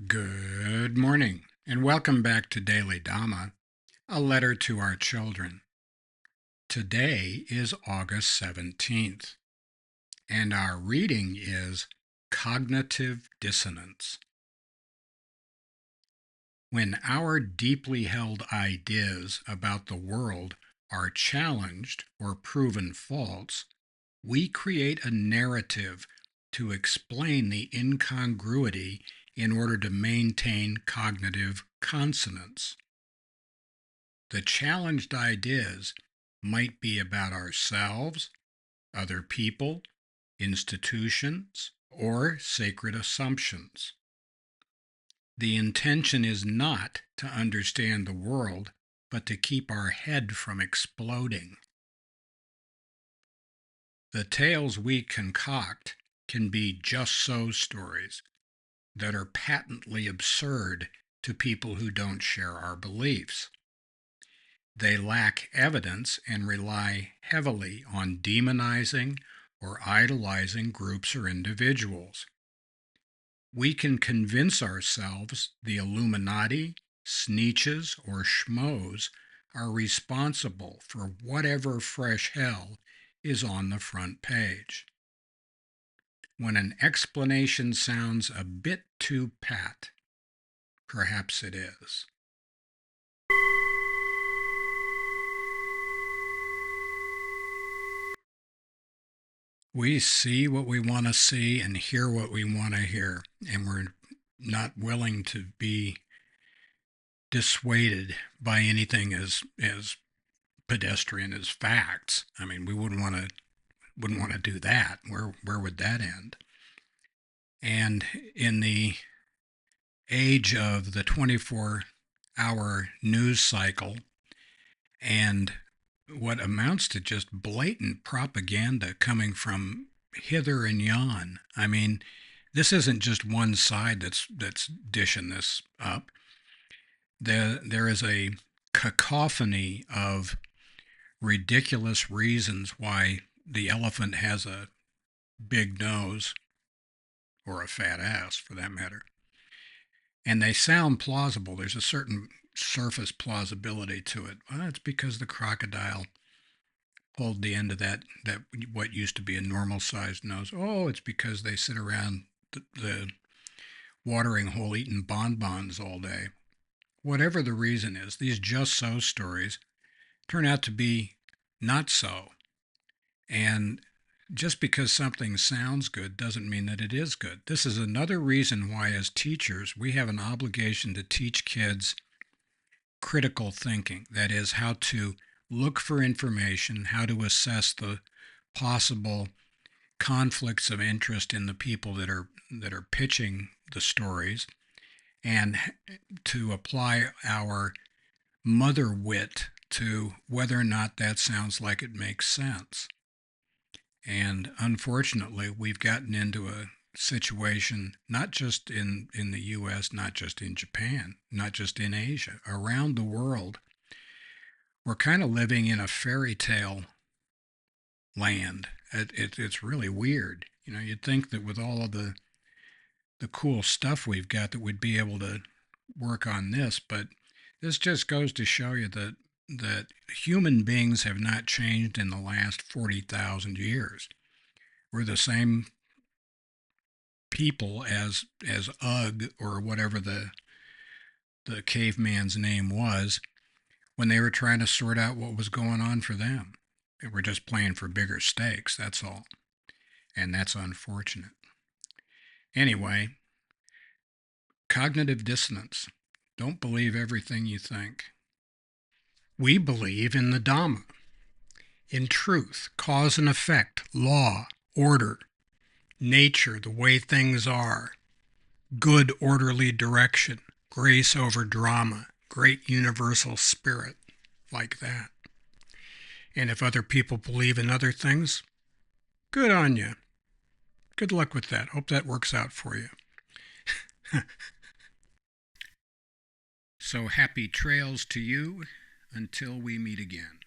Good morning, and welcome back to Daily Dhamma, a letter to our children. Today is August 17th, and our reading is Cognitive Dissonance. When our deeply held ideas about the world are challenged or proven false, we create a narrative to explain the incongruity in order to maintain cognitive consonance. The challenged ideas might be about ourselves, other people, institutions, or sacred assumptions. The intention is not to understand the world, but to keep our head from exploding. The tales we concoct can be just so stories that are patently absurd to people who don't share our beliefs. They lack evidence and rely heavily on demonizing or idolizing groups or individuals. We can convince ourselves the Illuminati, Sneetches, or Schmoes are responsible for whatever fresh hell is on the front page. When an explanation sounds a bit too pat, perhaps it is. We see what we want to see and hear what we want to hear, and we're not willing to be dissuaded by anything as pedestrian as facts. I mean, we wouldn't want to do that. Where would that end? And in the age of the 24-hour news cycle and what amounts to just blatant propaganda coming from hither and yon. I mean, this isn't just one side that's dishing this up. There is a cacophony of ridiculous reasons why the elephant has a big nose, or a fat ass for that matter. And they sound plausible. There's a certain surface plausibility to it. Well, it's because the crocodile pulled the end of that what used to be a normal sized nose. Oh, it's because they sit around the watering hole eating bonbons all day. Whatever the reason is, these just so stories turn out to be not so. And just because something sounds good doesn't mean that it is good. This is another reason why, as teachers, we have an obligation to teach kids critical thinking. That is, how to look for information, how to assess the possible conflicts of interest in the people that are pitching the stories, and to apply our mother wit to whether or not that sounds like it makes sense. And unfortunately, we've gotten into a situation, not just in the U.S., not just in Japan, not just in Asia, around the world. We're kind of living in a fairy tale land. It's really weird. You know, you'd think that with all of the cool stuff we've got that we'd be able to work on this, but this just goes to show you that human beings have not changed in the last 40,000 years. We're the same people as Ugg, or whatever the caveman's name was, when they were trying to sort out what was going on for them. They were just playing for bigger stakes, that's all. And that's unfortunate. Anyway, cognitive dissonance. Don't believe everything you think. We believe in the Dhamma, in truth, cause and effect, law, order, nature, the way things are, good orderly direction, grace over drama, great universal spirit, like that. And if other people believe in other things, good on you. Good luck with that. Hope that works out for you. So happy trails to you until we meet again.